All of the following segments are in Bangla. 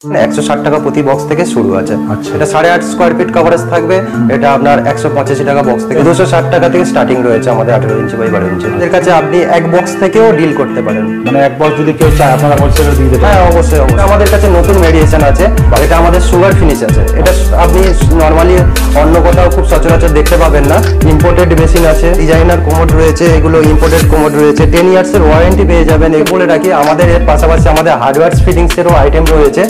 160 টাকা প্রতি বক্স থেকে শুরু আছে। আচ্ছা। এটা 8.5 স্কয়ার ফিট কভারেজ থাকবে। এটা আপনার 185 টাকা বক্স থেকে 260 টাকা থেকে স্টার্টিং রয়েছে আমাদের 18 ইঞ্চি বাই 12 ইঞ্চি। এর কাছে আপনি এক বক্স থেকেও ডিল করতে পারেন, মানে এক বক্স যদি কেউ চায় আপনারা হোলসেলে দিয়ে দেবেন? হ্যাঁ অবশ্যই অবশ্যই। আমাদের কাছে নতুন ভেরিয়েশন আছে, এটা আমাদের সুগার ফিনিশ আছে। এটা আপনি নরমালি অন্য কোথাও খুব সচরাচর দেখতে পাবেন না। ইম্পোর্টেড মেশিন আছে, ডিজাইনার কোমোড রয়েছে, এগুলো ইম্পোর্টেড কোমোড রয়েছে। 10 ইয়ার্স এর ওয়ারেন্টি পেয়ে যাবেন। এই বলে রাখি আমাদের এর পাশাপাশি আমাদের হার্ডওয়্যার ফিটিংস এরও আইটেম রয়েছে,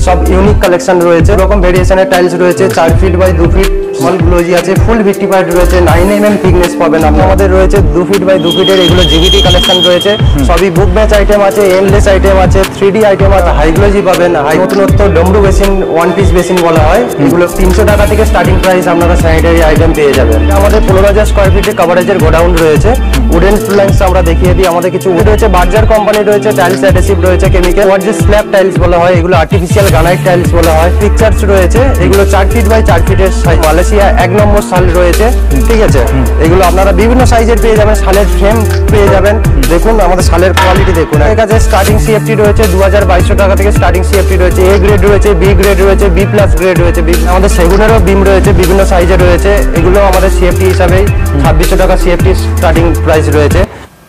সব ইউনিক কালেকশন রয়েছে। এরকম ভেরিয়েশনের টাইলস রয়েছে, 4 feet by 2 feet small glossy আছে, ফুল ভিটিফাইড রয়েছে, 9 mm থিকনেস পাবেন আপনি। আমাদের রয়েছে 2 ফিট বাই 2 ফিটের, এগুলো জিবিটি কালেকশন রয়েছে, সবই বুক ব্যাচ আইটেম আছে, এন্ডলেস আইটেম আছে, 3D আইটেম আছে, হাই গ্লোজি পাবেন। হাই নতুনত্ব ডমরু বেসিন, ওয়ান পিস বেসিন বলা হয়, এগুলো 300 টাকা থেকে স্টার্টিং প্রাইস আপনারা স্যানিটারি আইটেম পেয়ে যাবেন। আমাদের 15,000 স্কয়ার ফিটের কভারেজের গোডাউন রয়েছে। উডেন প্ল্যাঙ্কস আমরা দেখিয়ে দিই, আমাদের কিছু উড রয়েছে, বার্জার কোম্পানি রয়েছে, টাইলস অ্যাডহেসিভ রয়েছে, কেমিক্যাল ওয়ার্ড স্ল্যাব টাইলস বলা হয়, এগুলো আর্টিফিশিয়াল গ্রানাইট টাইলস বলা হয়। পিকচার্স রয়েছে, এগুলো 4 ফিট বাই 4 ফিটের মালয়েশিয়া 1 নম্বর সাল রয়েছে, ঠিক আছে। এগুলো আপনারা বিভিন্ন সাইজের পেয়ে যাবেন, শালের ফ্রেম পেয়ে যাবেন। দেখুন আমাদের শালের কোয়ালিটি দেখুন। এর কাছে স্টার্টিং সিএফটি রয়েছে 2200 টাকা থেকে স্টার্টিং সিএফটি রয়েছে। এ গ্রেড রয়েছে, বি গ্রেড রয়েছে, বি প্লাস গ্রেড রয়েছে। আমাদের সেগুনেরও বিম রয়েছে, বিভিন্ন সাইজের রয়েছে। এগুলো আমাদের সিএফটি হিসাবেই 2600 টাকা সিএফটি স্টার্টিং প্রাইস রয়েছে।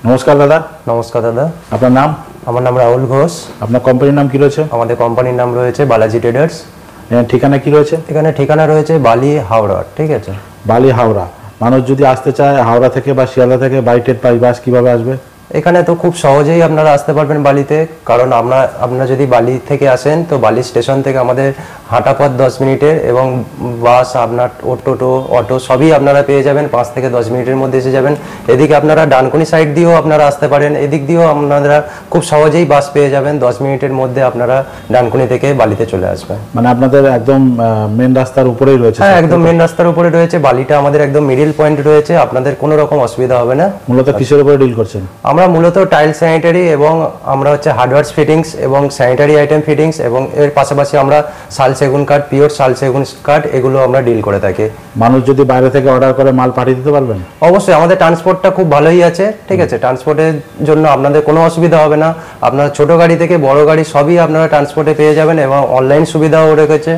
নমস্কার দাদা। নমস্কার দাদা। আপনার নাম? আমার নাম রাহুল ঘোষ। আপনার কোম্পানির নাম কি রয়েছে? আমাদের কোম্পানির নাম রয়েছে বালাজি ট্রেডার্স। ঠিকানা কি রয়েছে? এখানে ঠিকানা রয়েছে বালি হাওড়া, ঠিক আছে। বালি হাওড়া। মানুষ যদি আসতে চায় হাওড়া থেকে বা শিয়ালদা থেকে বাই ট্রেন বাই বাস কিভাবে আসবে? এখানে তো খুব সহজেই আপনারা আসতে পারবেন বালিতে, কারণ আপনারা যদি বালি থেকে আসেন তো বালি স্টেশন থেকে আমাদের হাঁটা পথ 10 মিনিটের, এবং বাস আপনার টোটো অটো সবই আপনারা পেয়ে যাবেন 5 থেকে 10 মিনিটের মধ্যে এসে যাবেন। এদিকে আপনারা ডানকুনি সাইড দিয়েও আপনারা আসতে পারেন, এদিক দিয়েও আপনারা খুব সহজেই বাস পেয়ে যাবেন। 10 মিনিটের মধ্যে আপনারা ডানকুনি থেকে বালিতে চলে আসবেন। মানে আপনাদের একদম মেন রাস্তার উপরেই রয়েছে? হ্যাঁ একদম মেন রাস্তার উপরে রয়েছে। বালিটা আমাদের একদম মিডিল পয়েন্ট রয়েছে, আপনাদের কোনো রকম অসুবিধা হবে না। মূলত কিসের উপরে ডিল করছেন? আমরা মূলত টাইল স্যানিটারি এবং আমরা হচ্ছে হার্ডওয়্যার ফিটিংস এবং স্যানিটারি আইটেম ফিটিংস, এবং এর পাশাপাশি আমরা শাল সেগুন কাঠ, পিওর শাল সেগুন কাঠ, এগুলো আমরা ডিল করে থাকি। মানুষ যদি বাইরে থেকে অর্ডার করে মাল পাঠিয়ে দিতে পারবেন? অবশ্যই, আমাদের ট্রান্সপোর্টটা খুব ভালোই আছে, ঠিক আছে। ট্রান্সপোর্টের জন্য আপনাদের কোনো অসুবিধা হবে না। আপনারা ছোট গাড়ি থেকে বড় গাড়ি সবই আপনারা ট্রান্সপোর্টে পেয়ে যাবেন, এবং অনলাইন সুবিধাও রেখেছে।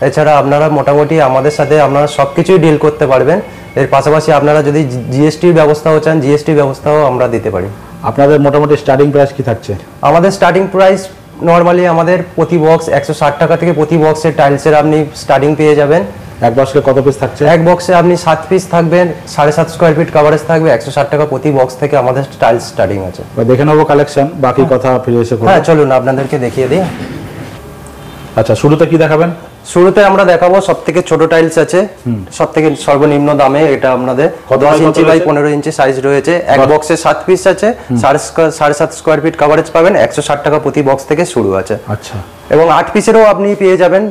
এছাড়া আপনারা মোটামুটি আমাদের সাথে আপনারা সব কিছুই ডিল করতে পারবেন। এর পাশাপাশি আপনারা যদি জিএসটির ব্যবস্থাও চান, জিএসটির ব্যবস্থাও আমরা দিতে পারি। আপনাদের মোটামুটি স্টার্টিং প্রাইস কি থাকছে? আমাদের স্টার্টিং প্রাইস নর্মালি আমাদের প্রতি বক্স 160 টাকা থেকে প্রতি বক্সের টাইলসের আপনি স্টার্টিং পেয়ে যাবেন। এক বক্সে কত পিস থাকছে? এক বক্সে আপনি 7 পিস থাকবেন, 7.5 স্কয়ার ফিট কভারেজ থাকবে, 160 টাকা প্রতি বক্স থেকে আমাদের টাইলস স্টার্টিং আছে। দেখে নেবো কালেকশন, বাকি কথা ফিরে এসে করব। হ্যাঁ চলুন আপনাদেরকে দেখিয়ে দিই। আচ্ছা, শুরুতে কি দেখাবেন? শুরুতে আমরা দেখাবো সবথেকে ছোট টাইলস আছে, সবথেকে সর্বনিম্ন দামে। এটা আপনাদের 10 ইঞ্চি বাই 15 ইঞ্চি সাইজ রয়েছে। এক বক্সে 7 পিস আছে, 7.5 স্কয়ার ফিট কভারেজ পাবেন, 160 টাকা প্রতি বক্স থেকে শুরু আছে। আচ্ছা। এবং 8 পিসেরও আপনি পেয়ে যাবেন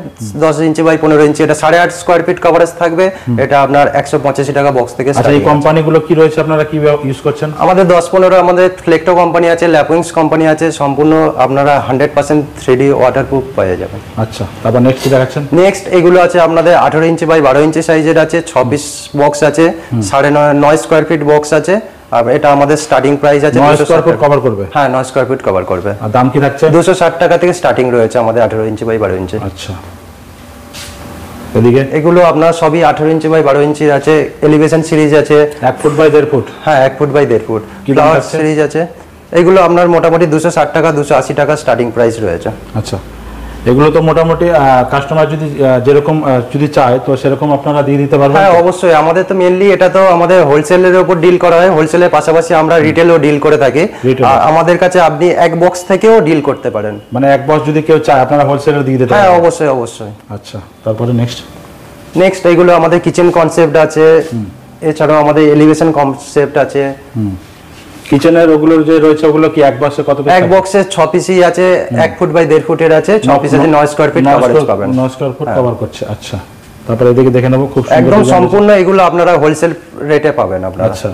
10 ইঞ্চি বাই 15 ইঞ্চি। এটা 8.5 স্কয়ার ফিট কভারেজ থাকবে, এটা আপনার 185 টাকা বক্স থেকে। আচ্ছা, এই কোম্পানিগুলো কি রয়েছে, আপনারা কি ইউজ করছেন? আমাদের 10-15 আমাদের ফ্লেক্টো কোম্পানি আছে, ল্যাপউইংস কোম্পানি আছে, সম্পূর্ণ আপনারা 100% 3D ওয়াটারপ্রুফ পেয়ে যাবেন। আচ্ছা, তারপর নেক্সট কি দেখাচ্ছেন? নেক্সট এগুলো আছে আপনাদের 18 ইঞ্চি বাই 12 ইঞ্চি সাইজের আছে, 6 পিস বক্স আছে, 9.5 স্কয়ার ফিট বক্স আছে। আর এটা আমাদের স্টার্টিং প্রাইস আছে 9 স্কয়ার ফুট কভার করবে। হ্যাঁ 9 স্কয়ার ফিট কভার করবে। আর দাম কি থাকছে? 260 টাকা থেকে স্টার্টিং রয়েছে আমাদের 18 ইঞ্চি বাই 12 ইঞ্চি। আচ্ছা, এদিকে এগুলো আপনার সবই 18 ইঞ্চি বাই 12 ইঞ্চি আছে। এলিভেশন সিরিজ আছে 1 ফুট বাই 1.5 ফুট। হ্যাঁ 1 ফুট বাই 1.5 ফুট। কি দাম ফ্লাওয়ার আছে? সিরিজ আছে। এগুলো আপনার মোটামুটি 260 টাকা 280 টাকা স্টার্টিং প্রাইস রয়েছে। আচ্ছা, এগুলো তো মোটামুটি কাস্টমার যদি যেরকম যদি চায় তো সেরকম আপনারা দিয়ে দিতে পারবেন? হ্যাঁ অবশ্যই, আমাদের তো মেইনলি এটা তো আমাদের হোলসেলের উপর ডিল করা হয়। হোলসেলের পাশাপাশি আমরা রিটেলও ডিল করে থাকি। আমাদের কাছে আপনি এক বক্স থেকেও ডিল করতে পারেন, মানে এক বক্স যদি কেউ চায় আপনারা হোলসেলে দিয়ে দিতে পারবেন? হ্যাঁ অবশ্যই অবশ্যই। আচ্ছা, তারপরে নেক্সট এগুলো আমাদের কিচেন কনসেপ্ট আছে, এছাড়াও আমাদের এলিভেশন কনসেপ্ট আছে। কিচেনের ওগুলো যে রয়েছে ওগুলো কি এক বক্সে কত পিস? এক বক্সে 6 পিসই আছে, 1 ফুট বাই 1.5 ফুটের আছে, 6 পিস আছে, 9 স্কয়ার ফিট কভারেজ পাবেন। 9 স্কয়ার ফুট কভার করছে। আচ্ছা, তারপরে এদিকে দেখে নেব, খুব সুন্দর একদম সম্পূর্ণ এগুলো আপনারা হোলসেল রেটে পাবেন আপনারা। আচ্ছা,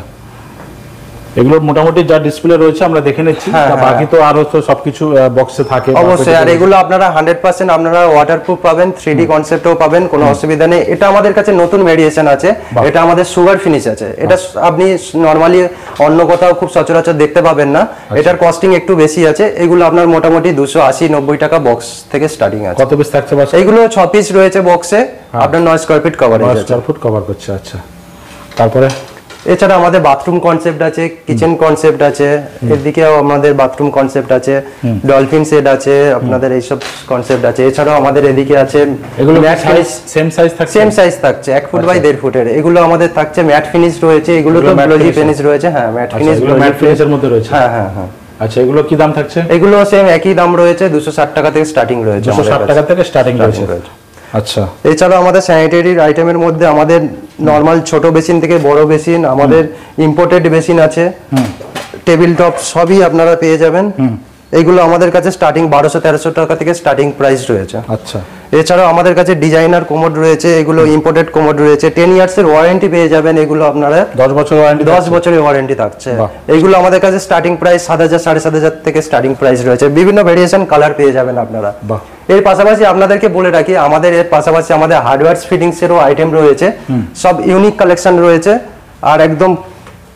এগুলো মোটামুটি যা ডিসপ্লে রয়েছে আমরা দেখে নিচ্ছি, বাকি তো আরো তো সবকিছু বক্সে থাকে অবশ্যই। আর এগুলো আপনারা 100% আপনারা ওয়াটারপ্রুফ পাবেন, 3D কনসেপ্টও পাবেন, কোনো অসুবিধা নেই। এটা আমাদের কাছে নতুন ভেরিয়েশন আছে, এটা আমাদের সুগার ফিনিশ আছে। এটা আপনি নরমালি অন্য কোথাও খুব সচরাচর দেখতে পাবেন না। এটার কস্টিং একটু বেশি আছে। এগুলো আপনার মোটামুটি 280-90 টাকা বক্স থেকে স্টার্টিং আছে। কত পিস থাকছে বাস? এগুলো 6 পিস রয়েছে বক্সে, আপনার 9 স্কয়ার ফিট কভারেজ আছে। 9 স্কয়ার ফুট কভার করছে। আচ্ছা, তারপরে এছাড়া আমাদের বাথরুম কনসেপ্ট আছে, কিচেন কনসেপ্ট আছে, এদিকেও আমাদের বাথরুম কনসেপ্ট আছে, ডলফিন সেট আছে, আপনাদের এইসব কনসেপ্ট আছে। এছাড়াও আমাদের এদিকে আছে, এগুলো সাইজ সেম সাইজ থাকছে? সেম সাইজ থাকছে, 1 ফুট বাই 1.5 ফুটের। এগুলো আমাদের থাকছে ম্যাট ফিনিশ রয়েছে, এগুলো তো গ্লোজি ফিনিশ রয়েছে। হ্যাঁ, ম্যাট ফিনিশ, ম্যাট ফিনিশের মধ্যে রয়েছে। হ্যাঁ হ্যাঁ হ্যাঁ। আচ্ছা, এগুলো কি দাম থাকছে? এগুলো সেম একই দাম রয়েছে, 260 টাকা থেকে স্টার্টিং রয়েছে। 260 টাকা থেকে স্টার্টিং রয়েছে। আচ্ছা, এছাড়াও আমাদের স্যানিটারি আইটেমের মধ্যে আমাদের নরমাল ছোট বেসিন থেকে বড় বেসিন, আমাদের ইম্পোর্টেড বেসিন আছে, টেবিল টপ সবই আপনারা পেয়ে যাবেন। এইগুলো আমাদের কাছে স্টার্টিং 1200-1300 টাকা থেকে স্টার্টিং প্রাইস রয়েছে। আচ্ছা, এছাড়াও আমাদের কাছে ডিজাইনার কোমোড রয়েছে, এগুলো ইম্পোর্টেড কোমোড রয়েছে, 10 ইয়ার্স এর ওয়ারেন্টি পেয়ে যাবেন। এগুলো আপনারা 10 বছর ওয়ারেন্টি, 10 বছরের ওয়ারেন্টি থাকছে। এগুলো আমাদের কাছে স্টার্টিং প্রাইস 7,000-7,500 থেকে স্টার্টিং প্রাইস রয়েছে। বিভিন্ন ভেরিয়েশন কালার পেয়ে যাবেন আপনারা। এর পাশাপাশি আপনাদেরকে বলে রাখি, আমাদের এর পাশাপাশি আমাদের হার্ডওয়্যার ফিটিংস এরও আইটেম রয়েছে, সব ইউনিক কালেকশন রয়েছে, আর একদম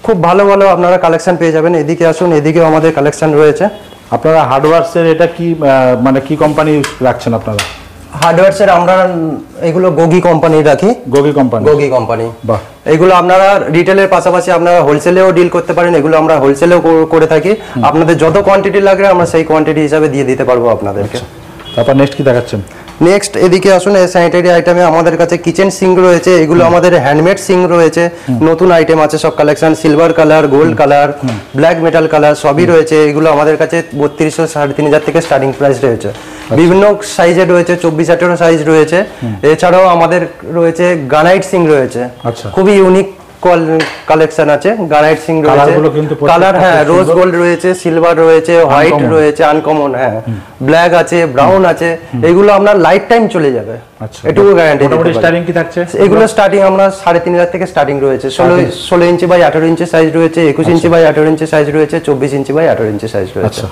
খুব ভালো ভালো আপনারা কালেকশন পেয়ে যাবেন। এদিকে আসুন, এদিকেও আমাদের কালেকশন রয়েছে। আপনারা হার্ডওয়্যারস এর এটা কি মানে কি কোম্পানি রাখছেন আপনারা? হার্ডওয়্যারস এর আমরা এগুলো গোগি কোম্পানি রাখি। গোগি কোম্পানি? গোগি কোম্পানি। বাহ। এগুলো আপনারা রিটেলের পাশাপাশি আপনারা হোলসেলেও ডিল করতে পারেন। এগুলো আমরা হোলসেলেও করে থাকি। আপনাদের যত কোয়ান্টিটি লাগবে আমরা সেই কোয়ান্টিটি হিসাবে দিয়ে দিতে পারবো আপনাদেরকে। তারপর নেক্সট কি দেখাচ্ছেন? নেক্সট এদিকে আসুন, এই স্যানিটারি আইটেমে আমাদের কাছে কিচেন সিঙ্ক রয়েছে। এগুলো আমাদের হ্যান্ডমেড সিঙ্ক রয়েছে, নতুন আইটেম আছে সব collection, silver colour, gold colour, black metal colour সবই রয়েছে। এগুলো আমাদের কাছে 3200-3,500 থেকে স্টার্টিং প্রাইস রয়েছে। বিভিন্ন সাইজে রয়েছে, 24-18 সাইজ রয়েছে। এছাড়াও আমাদের রয়েছে গ্রানাইট সিঙ্ক রয়েছে, খুবই ইউনিক কালেকশন আছে। গ্রানাইট সিঙ্ক রয়েছে, কালার হ্যাঁ রোজ গোল্ড রয়েছে, সিলভার রয়েছে, হোয়াইট রয়েছে, আনকমন, হ্যাঁ ব্ল্যাক আছে, ব্রাউন আছে। এগুলো আপনার লাইফ টাইম চলে যাবে, এটুকু গ্যারান্টি। মোটামুটি স্টার্টিং কি থাকছে? এগুলো স্টার্টিং আমরা 3,500 থেকে স্টার্টিং রয়েছে। 16 ইঞ্চি বাই 18 ইঞ্চি সাইজ রয়েছে, 21 ইঞ্চি বাই 18 ইঞ্চি সাইজ রয়েছে, 24 ইঞ্চি বাই 18 ইঞ্চি সাইজ রয়েছে।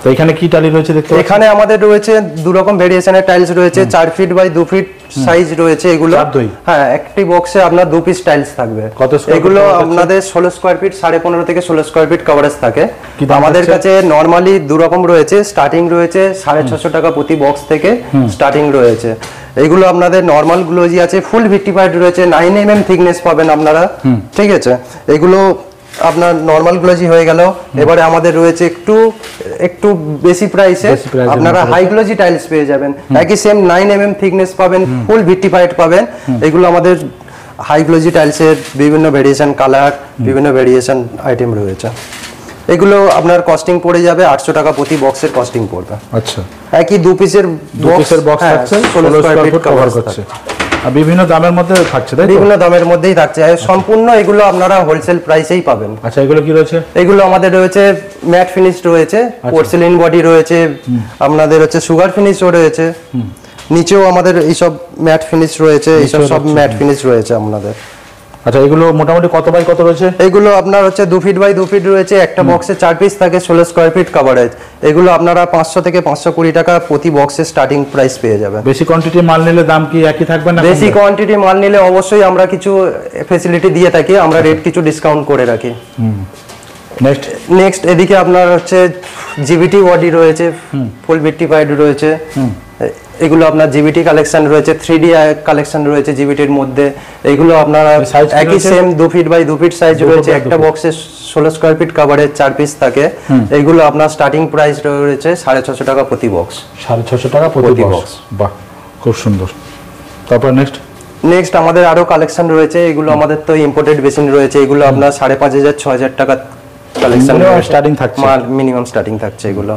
তো এখানে কি টাইল রয়েছে দেখতে? এখানে আমাদের রয়েছে দু রকম ভেরিয়েশনের টাইলস রয়েছে, 4 ফিট বাই 2 ফিট সাইজ রয়েছে। এগুলো হ্যাঁ একটি বক্সে আপনার 2 পিস টাইলস থাকবে। এগুলো আপনাদের 16 স্কয়ার ফিট, 15.5 থেকে 16 স্কয়ার ফিট কভারেজ থাকে। আমাদের কাছে নরমালি দু রকম রয়েছে, স্টার্টিং রয়েছে 650 টাকা প্রতি বক্স থেকে স্টার্টিং রয়েছে। এগুলো আপনাদের নরমাল গ্লোজি আছে, ফুল ভিট্টিফাইড রয়েছে, 9 mm থিকনেস পাবেন আপনারা, ঠিক আছে। এগুলো আপনার নরমাল গ্লোজি হয়ে গেল। এবারে আমাদের রয়েছে একটু বেশি প্রাইসে আপনারা হাই গ্লোজি টাইলস পেয়ে যাবেন। একই সেম 9 mm থিকনেস পাবেন, ফুল ভিট্টিফাইড পাবেন। এগুলো আমাদের হাই গ্লোজি টাইলসের বিভিন্ন ভেরিয়েশন কালার, বিভিন্ন ভেরিয়েশন আইটেম রয়েছে। এগুলো আপনার কস্টিং পড়ে যাবে 800 টাকা প্রতি বক্সের কস্টিং পড়বে। আচ্ছা, একই 2 পিসের বক্স থাকছে, 16 স্কয়ার ফিট কভার করছে। বিভিন্ন দামের মধ্যে থাকছে, তাই? বিভিন্ন দামের মধ্যেই থাকছে, সম্পূর্ণ এগুলো আপনারা হোলসেল প্রাইসেই পাবেন। আচ্ছা, এগুলো কি রয়েছে? এগুলো আমাদের রয়েছে ম্যাট ফিনিশ রয়েছে, পোর্সেলিন বডি রয়েছে, আপনাদের হচ্ছে সুগার ফিনিশও রয়েছে, নিচেও আমাদের এইসব ম্যাট ফিনিশ রয়েছে, এইসব সব ম্যাট ফিনিশ রয়েছে আপনাদের। আচ্ছা, এগুলো মোটামুটি কত বাই কত রয়েছে? এগুলো আপনার হচ্ছে 2 ফিট বাই 2 ফিট রয়েছে, একটা বক্সে 4 পিস থাকে, 16 স্কয়ার ফিট কভারেজ। এগুলো আপনারা 500 থেকে 520 টাকা প্রতি বক্সে স্টার্টিং প্রাইস পেয়ে যাবেন। বেশি কোয়ান্টিটি মাল নিলে দাম কি একই থাকবে না? বেশি কোয়ান্টিটি মাল নিলে অবশ্যই আমরা কিছু ফ্যাসিলিটি দিয়ে থাকি, আমরা রেট কিছু ডিসকাউন্ট করে রাখি। নেক্সট এদিকে আপনার হচ্ছে জিবিটি বডি রয়েছে, ফুল ভিট্টিফাইড রয়েছে। এগুলো আপনার জিবিটি কালেকশন রয়েছে, 3D কালেকশন রয়েছে জিবিটির মধ্যে। এগুলো আপনারা একই same 2 feet by 2 feet size রয়েছে, একটা বক্সে 16 স্কয়ার ফিট কভারেজ 4 পিস থাকে। এগুলো আপনার স্টার্টিং প্রাইস রয়েছে 650 টাকা প্রতি বক্স। 650 টাকা প্রতি বক্স, বাহ খুব সুন্দর। তারপর নেক্সট আমাদের আরো কালেকশন রয়েছে। এগুলো আমাদের তো ইম্পোর্টেড বেসিন রয়েছে, এগুলো আপনার 5,500-6,000 টাকা কালেকশন স্টার্টিং থাকছে, মিনিমাম স্টার্টিং থাকছে। এগুলো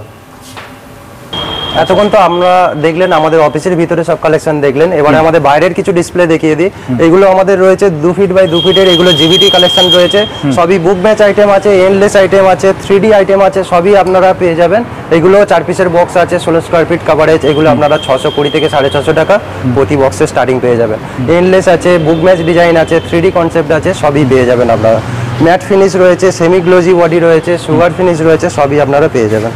এতক্ষণ তো আমরা দেখলেন আমাদের অফিসের ভিতরে সব কালেকশন দেখলেন, এবারে আমাদের বাইরের কিছু ডিসপ্লে দেখিয়ে দিই। এগুলো আমাদের রয়েছে 2 ফিট বাই 2 ফিটের, এগুলো জিবিটি কালেকশন রয়েছে, সবই বুক ম্যাচ আইটেম আছে, এন্ডলেস আইটেম আছে, 3D আইটেম আছে, সবই আপনারা পেয়ে যাবেন। এগুলো 4 পিসের বক্স আছে, 16 স্কয়ার ফিট কভারেজ। এগুলো আপনারা 620 থেকে 650 টাকা প্রতি বক্সে স্টার্টিং পেয়ে যাবেন। এন্ডলেস আছে, বুক ম্যাচ ডিজাইন আছে, 3D কনসেপ্ট আছে, সবই পেয়ে যাবেন আপনারা। ম্যাট ফিনিশ রয়েছে, সেমি গ্লোজি বডি রয়েছে, সুগার ফিনিশ রয়েছে, সবই আপনারা পেয়ে যাবেন।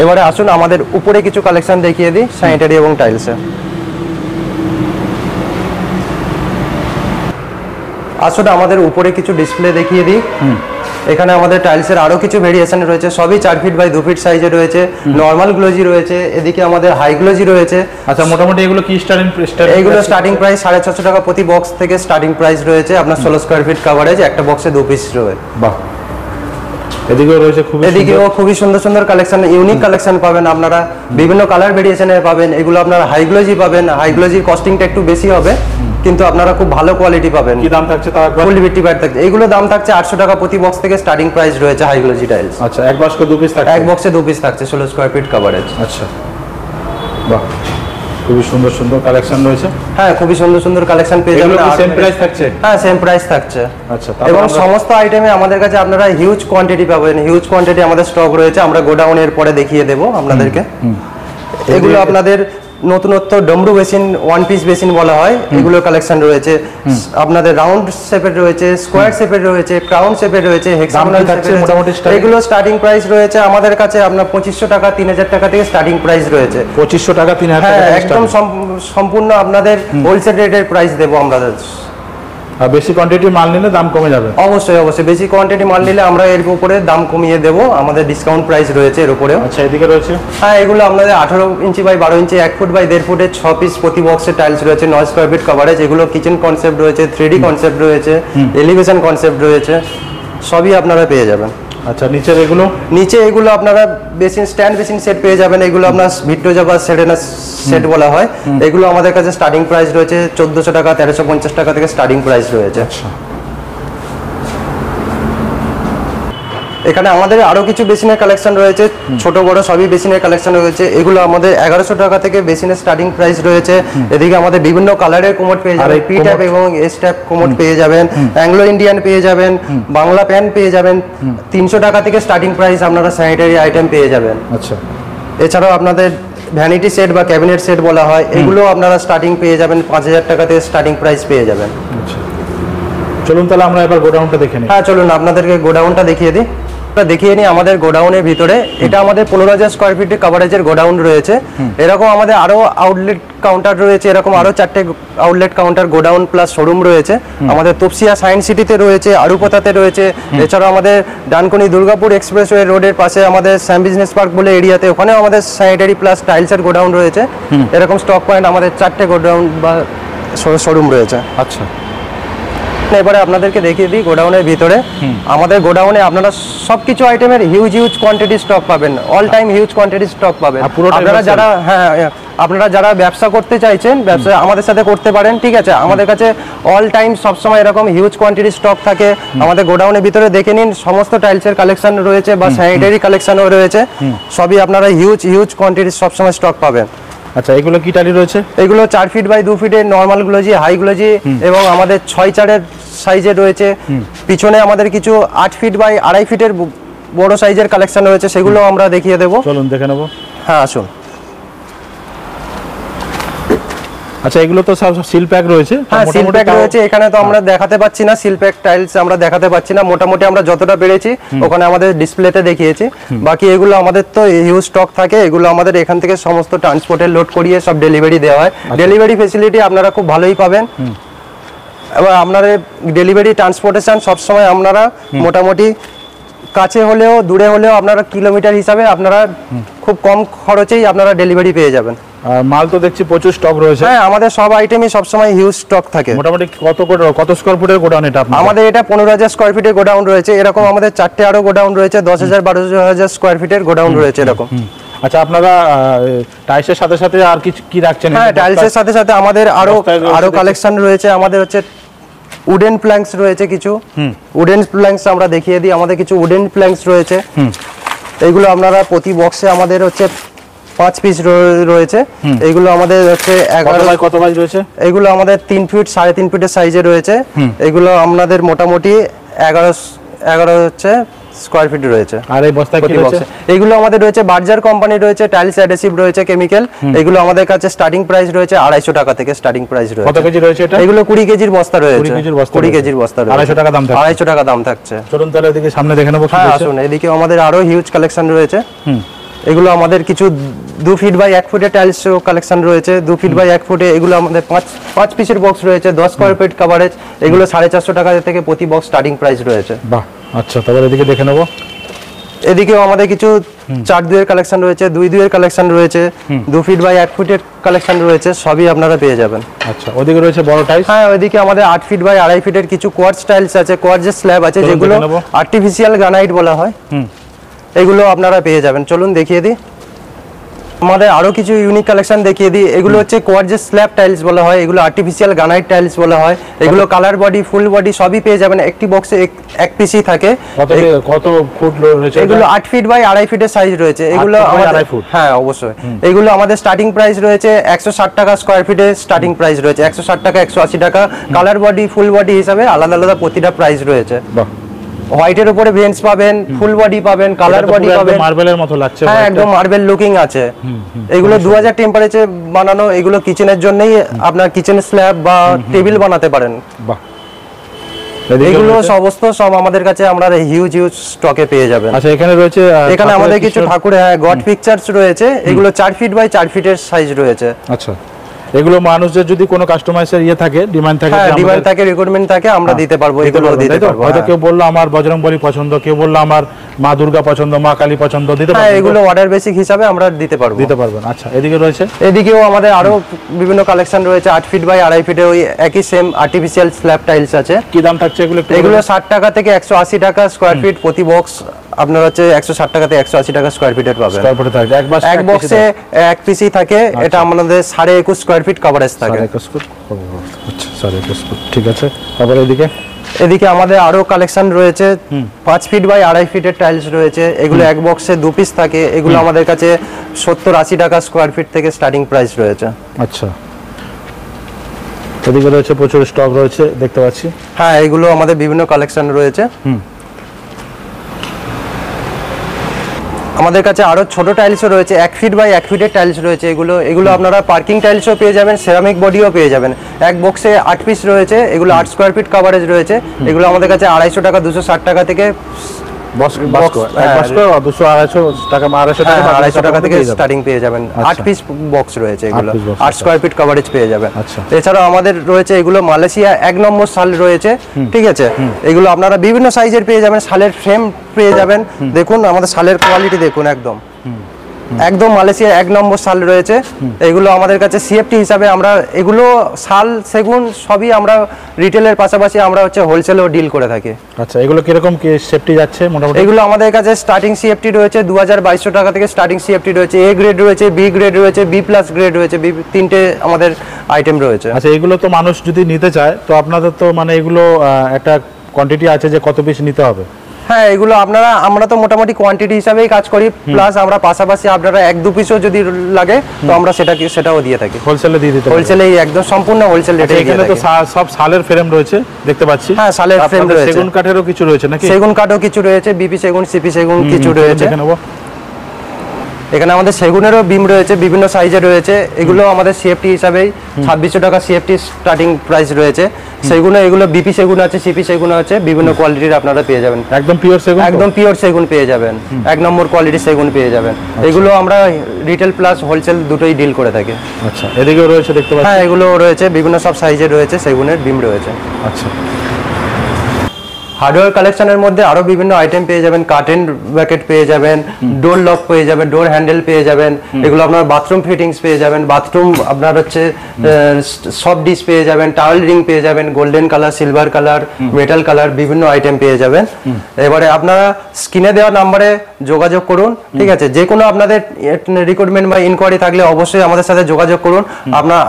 এবারে আসুন আমাদের উপরে কিছু কালেকশন দেখিয়ে দিই স্যানিটারি এবং টাইলসে। আসুন আমাদের উপরে কিছু ডিসপ্লে দেখিয়ে দিই। এখানে আমাদের টাইলসের আরো কিছু ভেরিয়েশন রয়েছে, সবই 4 ফিট বাই 2 ফিট সাইজে রয়েছে। নরমাল গ্লোজি রয়েছে, এদিকে আমাদের হাই গ্লোজি রয়েছে। আচ্ছা, মোটামুটি এগুলো কি এইগুলো স্টার্টিং প্রাইস 650 টাকা প্রতি বক্স থেকে স্টার্টিং প্রাইস রয়েছে। আপনার 16 স্কয়ার ফিট কভারেজ, একটা বক্সে 2 পিস রয়েছে। বাহ, এদিকেও রয়েছে এদিকেও খুবই সুন্দর সুন্দর কালেকশন, ইউনিক কালেকশন পাবেন আপনারা, বিভিন্ন কালার ভেরিয়েশনের পাবেন। এগুলো আপনারা হাই গ্লোজি পাবেন, হাই গ্লোজির কস্টিংটা একটু বেশি হবে, কিন্তু আপনারা খুব ভালো কোয়ালিটি পাবেন। কি দাম থাকছে তাও একবার? ফুল বিটি প্যাড থাকছে, এইগুলো দাম থাকছে 800 টাকা প্রতি বক্স থেকে স্টার্টিং প্রাইস রয়েছে হাই গ্লোজি টাইলস। আচ্ছা, এক বক্সে 2 পিস থাকছে? এক বক্সে 2 পিস থাকছে, 16 স্কয়ার ফিট কভারেজ। আচ্ছা, বাহ, খুবই সুন্দর সুন্দর কালেকশন রয়েছে। হ্যাঁ, খুবই সুন্দর সুন্দর কালেকশন পেয়ে যাবেন। সেম প্রাইস থাকছে? হ্যাঁ, সেম প্রাইস থাকছে। আচ্ছা, এবং সমস্ত আইটেমে আমাদের কাছে আপনারা হিউজ কোয়ান্টিটি পাবেন। হিউজ কোয়ান্টিটি আমাদের স্টক রয়েছে, আমরা গোডাউনের পরে দেখিয়ে দেবো আপনাদেরকে। এগুলো আপনাদের নতুনত্ব ডমরু বেসিন, ওয়ান পিস বেসিন বলা হয়, এগুলো কালেকশন রয়েছে। আপনাদের রাউন্ড শেপের রয়েছে, স্কোয়ার শেপের রয়েছে, ক্রাউন শেপের রয়েছে, হেক্সাগোনাল শেপের মোটামুটি এগুলো স্টার্টিং প্রাইস রয়েছে আমাদের কাছে আপনার 2500 টাকা 3000 টাকা থেকে স্টার্টিং প্রাইস রয়েছে। 2500 টাকা 3000 টাকা? হ্যাঁ, একদম সম্পূর্ণ আপনাদের হোলসেল রেটের প্রাইস দেবো আমরা। আর বেশি কোয়ান্টিটি মাল নিলে দাম কমে যাবে? অবশ্যই অবশ্যই, বেশি কোয়ান্টিটি মাল নিলে আমরা এর উপরে দাম কমিয়ে দেবো, আমাদের ডিসকাউন্ট প্রাইস রয়েছে এর উপরেও। আচ্ছা, এদিকে রয়েছে? হ্যাঁ, এগুলো আপনাদের 18 inch by 12 inch, 1 foot by 1.5 ফুটের 6 পিস প্রতি বক্সে টাইলস রয়েছে, 9 স্কয়ার ফিট কভারেজ। এগুলো কিচেন কনসেপ্ট রয়েছে, 3D কনসেপ্ট রয়েছে, এলিভেশন কনসেপ্ট রয়েছে, সবই আপনারা পেয়ে যাবেন। আচ্ছা, নিচের এগুলো? নিচে এগুলো আপনারা বেসিন, স্ট্যান্ড বেসিন সেট পেয়ে যাবেন। এগুলো আপনার ভিক্টোরিয়া বা সেরেনা সেট বলা হয়। এগুলো আমাদের কাছে স্টার্টিং প্রাইস রয়েছে 1400 টাকা 1350 টাকা থেকে স্টার্টিং প্রাইস রয়েছে। আচ্ছা, এখানে আমাদের আরো কিছু বেসিনের কালেকশন রয়েছে, ছোট বড় সবই বেসিনের কালেকশন রয়েছে। এগুলো আমাদের 1100 টাকা থেকে বেসিনের স্টার্টিং প্রাইস রয়েছে। এদিকে আমাদের বিভিন্ন কালারের কোমোড পেয়ে যাবেন, পি ট্যাপ এবং এস ট্যাপ কোমোড পেয়ে যাবেন, অ্যাংলো ইন্ডিয়ান পেয়ে যাবেন, বাংলা প্যান পেয়ে যাবেন। 300 টাকা থেকে স্টার্টিং প্রাইস আপনারা স্যানিটারি আইটেম পেয়ে যাবেন। আচ্ছা, এছাড়াও আপনাদের ভ্যানিটি সেট বা ক্যাবিনেট সেট বলা হয়, এগুলো আপনারা স্টার্টিং পেয়ে যাবেন 5000 টাকা থেকে স্টার্টিং প্রাইস পেয়ে যাবেন। আচ্ছা, চলুন তাহলে আমরা এবার গোডাউনটা দেখে নিই। হ্যাঁ, চলুন আপনাদেরকে গোডাউনটা দেখিয়ে দিই। দেখিয়ে নিই আমাদের গোডাউনের ভিতরে। এটা আমাদের 15000 স্কয়ার ফিটের কভারেজের গোডাউন রয়েছে। এরকম আমাদের আরো আউটলেট কাউন্টার রয়েছে, এরকম আরো 4টে outlet counter, godown plus showroom রয়েছে। আমাদের তপসিয়া সায়েন্স সিটিতে রয়েছে, আরুপতাতে রয়েছে। এছাড়াও আমাদের ডানকুনি দুর্গাপুর এক্সপ্রেসওয়ে রোডের পাশে আমাদের স্যাম বিজনেস পার্ক বলে এরিয়াতে, ওখানেও আমাদের স্যানিটারি প্লাস টাইলসের গোডাউন রয়েছে। এরকম স্টক পয়েন্ট আমাদের 4টে গোডাউন বা শোরুম রয়েছে। আচ্ছা, এবারে আপনাদেরকে দেখিয়ে দিই গোডাউনের ভিতরে। আমাদের গোডাউনে আপনারা সবকিছু আইটেমের হিউজ কোয়ান্টিটি স্টক পাবেন, all time huge quantity stock পাবেন। আপনারা যারা আপনারা যারা ব্যবসা করতে চাইছেন, ব্যবসা আমাদের সাথে করতে পারেন, ঠিক আছে। আমাদের কাছে অল টাইম সবসময় এরকম হিউজ কোয়ান্টিটি স্টক থাকে। আমাদের গোডাউনের ভিতরে দেখে নিন, সমস্ত টাইলসের কালেকশন রয়েছে বা স্যানিটারি কালেকশনও রয়েছে, সবই আপনারা হিউজ কোয়ান্টিটি সবসময় স্টক পাবেন। আচ্ছা, এগুলো কি টালি রয়েছে? এগুলো 4 ফিট বাই 2 ফিটের নরমাল গ্লোজি, হাই গ্লোজি এবং আমাদের 6/4 সাইজের রয়েছে। পিছনে আমাদের কিছু 8 ফিট বাই 2.5 ফিটের বড় সাইজের কালেকশন রয়েছে, সেগুলো আমরা দেখিয়ে দেবো। চলুন দেখে নেব। হ্যাঁ, আসুন। আচ্ছা, এগুলো তো সব সিল প্যাক রয়েছে? হ্যাঁ, সিল প্যাক রয়েছে। এখানে তো আমরা দেখাতে পাচ্ছি না, সিল প্যাক টাইলস আমরা দেখাতে পাচ্ছি না। মোটামুটি আমরা যতটা পেরেছি ওখানে আমাদের ডিসপ্লেতে দেখিয়েছি। বাকি এগুলো আমাদের তো হিউজ স্টক থাকে, এগুলো আমাদের এখান থেকে সমস্ত ট্রান্সপোর্টে লোড করিয়ে সব ডেলিভারি দেওয়া হয়। ডেলিভারি ফেসিলিটি আপনারা খুব ভালোই পাবেন। এবার আপনাদের ডেলিভারি ট্রান্সপোর্টেশন সবসময় আপনারা মোটামুটি কাছে হলেও দূরে হলেও আপনারা কিলোমিটার হিসাবে আপনারা খুব কম খরচেই আপনারা ডেলিভারি পেয়ে যাবেন। আর মাল তো দেখছি প্রচুর স্টক রয়েছে। হ্যাঁ, আমাদের সব আইটেমই সবসময় হিউজ স্টক থাকে। মোটামুটি কত স্কয়ার ফুটের গোডাউন এটা আপনাদের? আমাদের এটা 15000 স্কয়ার ফিটের গোডাউন রয়েছে। এরকম আমাদের 4টে আরো গোডাউন রয়েছে, 10000 12000 স্কয়ার ফিটের গোডাউন রয়েছে এরকম। আচ্ছা, আপনারা টাইলসের সাথে সাথে আর কি রাখছেন? হ্যাঁ, টাইলসের সাথে সাথে আমাদের আরো কালেকশন রয়েছে। আমাদের হচ্ছে উডেন প্ল্যাঙ্কস রয়েছে কিছু। উডেন প্ল্যাঙ্কস আমরা দেখিয়ে দিই। আমাদের কিছু উডেন প্ল্যাঙ্কস রয়েছে, এইগুলো আপনারা প্রতি বক্সে আমাদের হচ্ছে 5 পিস রয়েছে। এইগুলো আমাদের হচ্ছে 11 বাই কত বাই রয়েছে? এইগুলো আমাদের 3 ফিট 3.5 ফিটের সাইজে রয়েছে। এগুলো আমাদের মোটামুটি 11 হচ্ছে স্কয়ার ফিট রয়েছে। আর এই বস্তায় কি রয়েছে? এইগুলো আমাদের রয়েছে বার্জার কোম্পানি রয়েছে, টাইলস অ্যাডহেসিভ রয়েছে, কেমিক্যাল। এগুলো আমাদের কাছে স্টার্টিং প্রাইস রয়েছে 250 টাকা থেকে স্টার্টিং প্রাইস রয়েছে। কত কেজি রয়েছে এটা? এগুলো 20 কেজির বস্তা রয়েছে। 20 কেজির বস্তা 20 কেজির বস্তা রয়েছে। 250 টাকা দাম থাকছে। 250 টাকা দাম থাকছে। চলুন তাহলে এদিকে সামনে দেখে নেব কি হ্যাঁ রয়েছে। আসুন, এদিকে আমাদের আরো হিউজ কালেকশন রয়েছে। এগুলো আমাদের কিছু 2 ফিট বাই 1 ফুটের টাইলস কালেকশন রয়েছে। 2 ফিট বাই 1 ফুটে এগুলো আমাদের 5 পিসের বক্স রয়েছে, 10 স্কয়ার ফিট কভারেজ। এগুলো 450 টাকা থেকে প্রতি বক্স স্টার্টিং প্রাইস রয়েছে। বাহ, আচ্ছা তাহলে এদিকে দেখে নেব। এদিকেও আমাদের কিছু 4-2 এর কালেকশন রয়েছে, 2-2 এর কালেকশন রয়েছে, 2 ফিট বাই 1 ফুটের কালেকশন রয়েছে, সবই আপনারা পেয়ে যাবেন। আচ্ছা, ওদিকে রয়েছে বড় টাইলস। হ্যাঁ, ওইদিকে আমাদের 8 ফিট বাই 2.5 ফিটের কিছু কোয়ার্টজ টাইলস আছে, কোয়ার্টজের স্ল্যাব আছে, যেগুলো আর্টিফিশিয়াল গ্রানাইট বলা হয়। এগুলো আপনারা পেয়ে যাবেন। চলুন দেখিয়ে দিই। আমাদের আরো কিছু ইউনিক কালেকশন দেখিয়ে দিই। এগুলো হচ্ছে কোয়ার্টজের স্ল্যাব টাইলস বলা হয়, এগুলো আর্টিফিশিয়াল গ্রানাইট টাইলস বলা হয়। এগুলো কালার বডি, ফুল বডি সবই পেয়ে যাবেন। একটি বক্সে এক পিসই থাকে। কত ফুট রয়েছে? এগুলো 8 ফিট বাই 2.5 ফিটের সাইজ রয়েছে। এগুলো আমাদের, হ্যাঁ অবশ্যই, এগুলো আমাদের স্টার্টিং প্রাইস রয়েছে 160 টাকা স্কয়ার ফিটে। স্টার্টিং প্রাইস রয়েছে 160 টাকা, 180 টাকা। কালার বডি, ফুল বডি হিসাবে আলাদা আলাদা প্রতিটা প্রাইস রয়েছে। বাহ, হোয়াইটের উপরে ভেন্স পাবেন, ফুল বডি পাবেন, কালার বডি পাবেন। মার্বেলের মতো লাগছে। হ্যাঁ, একদম মার্বেল লুকিং আছে। এগুলো 2000 টেম্পারেচারে বানানো। এগুলো কিচেনের জন্যই, আপনার কিচেন স্ল্যাব বা টেবিল বানাতে পারেন। বাহ, এগুলো সমস্ত সব আমাদের কাছে আমরা হিউজ স্টকে পেয়ে যাবেন। আচ্ছা, এখানে রয়েছে, এখানে আমাদের কিছু ঠাকুরের গড পিকচারস রয়েছে। এগুলো 4 ফিট বাই 4 ফিটের সাইজ রয়েছে। আচ্ছা, এগুলো মানুষদের যদি কোনো কাস্টমাইজের থাকে, ডিমান্ড থাকে, ডিমান্ড থাকে, রিকোয়ারমেন্ট থাকে, আমরা দিতে পারবো। এগুলো দিতে পারবো। হয়তো কেউ বললো আমার বজরংবলী পছন্দ, কেউ বললো আমার মা দুর্গা পছন্দ, মা কালী পছন্দ, দিতে পারবো। এগুলো অর্ডার বেসিক হিসাবে আমরা দিতে পারবেন। আচ্ছা, এদিকে রয়েছে, এদিকেও আমাদের আরো বিভিন্ন কালেকশন রয়েছে। 8 ফিট বাই 2.5 ফিটে ওই একই সেম আর্টিফিশিয়াল স্ল্যাব টাইলস আছে। কি দাম থাকছে এগুলো? এগুলো 60 টাকা থেকে 180 টাকা স্কয়ার ফিট প্রতি বক্স। আপনার হচ্ছে 160 টাকা থেকে 180 টাকা স্কয়ার ফিটের পাবেন। এক বক্সে এক পিসই থাকে। এটা আমাদের 21.5 স্কয়ার ফিট কভারেজ থাকে। 21 ফুট। আচ্ছা, 21.5 ফুট, ঠিক আছে। তারপরে এদিকে আমাদের আরো কালেকশন রয়েছে। 5 ফিট বাই 2.5 ফিটের টাইলস রয়েছে। এগুলো এক বক্সে 2 পিস থাকে। এগুলো আমাদের কাছে 70-80 টাকা স্কয়ার ফিট থেকে স্টার্টিং প্রাইস রয়েছে। আচ্ছা, এদিকে রয়েছে প্রচুর স্টক রয়েছে দেখতে পাচ্ছি। হ্যাঁ, এগুলো আমাদের বিভিন্ন কালেকশন রয়েছে। আমাদের কাছে আরো ছোট টাইলসও রয়েছে। 1 ফিট বাই 1 ফিটের টাইলস রয়েছে। এগুলো আপনারা পার্কিং টাইলসও পেয়ে যাবেন, সেরামিক বডিও পেয়ে যাবেন। এক বক্সে 8 পিস রয়েছে। এগুলো 8 স্কয়ার ফিট কভারেজ রয়েছে। এগুলো আমাদের কাছে 250 টাকা, 260 টাকা থেকে থেকে স্টার্টিং পেয়ে যাবেন। 8 পিস বক্স রয়েছে। এগুলো 8 স্কয়ার ফিট কভারেজ পেয়ে যাবেন। এছাড়াও আমাদের রয়েছে এগুলো মালয়েশিয়া 1 নম্বর শাল রয়েছে। ঠিক আছে, এগুলো আপনারা বিভিন্ন সাইজের পেয়ে যাবেন। শালের ফ্রেম পেয়ে যাবেন। দেখুন আমাদের শালের কোয়ালিটি দেখুন, একদম মালয়েশিয়া 1 নম্বর শাল রয়েছে। এগুলো আমাদের কাছে সিএফটি হিসাবে আমরা এগুলো শাল, সেগুন সবই আমরা রিটেলের পাশাপাশি আমরা হচ্ছে হোলসেলেও ডিল করে থাকি। আচ্ছা, এগুলো কিরকম কি সেফটি যাচ্ছে মোটামুটি? এগুলো আমাদের কাছে স্টার্টিং সিএফটি রয়েছে 2200 টাকা থেকে স্টার্টিং সিএফটি রয়েছে। এ গ্রেড রয়েছে, বি গ্রেড রয়েছে, বি প্লাস গ্রেড রয়েছে, তিনটে আমাদের আইটেম রয়েছে। আচ্ছা, এগুলো তো মানুষ যদি নিতে চায় তো আপনাদের তো মানে এগুলো একটা কোয়ান্টিটি আছে যে কত পিস নিতে হবে? হ্যাঁ, এগুলো আমরা তো মোটামুটি কোয়ান্টিটি হিসাবেই কাজ করি, প্লাস আমরা পাশাপাশি আপনারা 1-2 পিসও যদি লাগে তো আমরা সেটাও দিয়ে থাকি। হোলসেলে দিয়ে দিতে? হোলসেলেই, একদম সম্পূর্ণ হোলসেল রেটে। এখানে তো সব শালের ফ্রেম রয়েছে দেখতে পাচ্ছি। হ্যাঁ, শালের ফ্রেম রয়েছে। সেগুন কাঠেরও কিছু রয়েছে নাকি? সেগুন কাঠও কিছু রয়েছে, বিপি সেগুন, সিপি সেগুন কিছু রয়েছে। এখানে আমাদের সেগুনেরও বিম রয়েছে, বিভিন্ন সাইজে রয়েছে। এগুলো আমাদের সিএফটি হিসাবেই 2600 টাকা সিএফটি স্টার্টিং প্রাইস রয়েছে। সেগুনে এগুলো বিপি সেগুন আছে, সিপি সেগুন আছে, বিভিন্ন কোয়ালিটির আপনারা পেয়ে যাবেন। একদম পিওর সেগুন? একদম পিওর সেগুন পেয়ে যাবেন, 1 নম্বর কোয়ালিটির সেগুন পেয়ে যাবেন। এগুলো আমরা রিটেল প্লাস হোলসেল দুটোই ডিল করে থাকি। আচ্ছা, এদিকেও রয়েছে দেখতে পাচ্ছি। হ্যাঁ, এগুলো রয়েছে, বিভিন্ন সব সাইজে রয়েছে, সেগুনের বিম রয়েছে। আচ্ছা, হার্ডওয়্যার কালেকশনের মধ্যে আরো বিভিন্ন আইটেম পেয়ে যাবেন। কার্টেন ব্র্যাকেট পেয়ে যাবেন, ডোর লক পেয়ে যাবেন, ডোর হ্যান্ডেল পেয়ে যাবেন। এগুলো আপনার বাথরুম ফিটিংস পেয়ে যাবেন। বাথরুম আপনার হচ্ছে সফট ডিশ পেয়ে যাবেন, টাওয়েল রিং পেয়ে যাবেন, golden colour, silver colour, metal colour, বিভিন্ন আইটেম পেয়ে যাবেন। এবারে আপনারা স্ক্রিনে দেওয়া নাম্বারে যোগাযোগ করুন। ঠিক আছে, যে কোনো আপনাদের রিকোয়ারমেন্ট বা ইনকোয়ারি থাকলে অবশ্যই আমাদের সাথে যোগাযোগ করুন।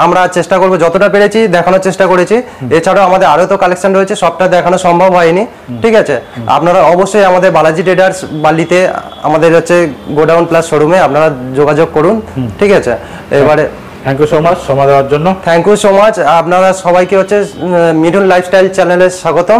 আমরা চেষ্টা করবো, যতটা পেরেছি দেখানোর চেষ্টা করেছি। এছাড়াও আমাদের আরো তো কালেকশন রয়েছে, সবটা দেখানো সম্ভব হয়নি। ঠিক আছে, আপনারা অবশ্যই আমাদের বালাজি ট্রেডার্স বালিতে আমাদের হচ্ছে গোডাউন প্লাস শোরুমে আপনারা যোগাযোগ করুন। ঠিক আছে, এবারে থ্যাংক ইউ সো মাচ সময় দেওয়ার জন্য। Thank you so much. আপনারা সবাইকে হচ্ছে মিঠুন লাইফস্টাইল চ্যানেলে স্বাগতম।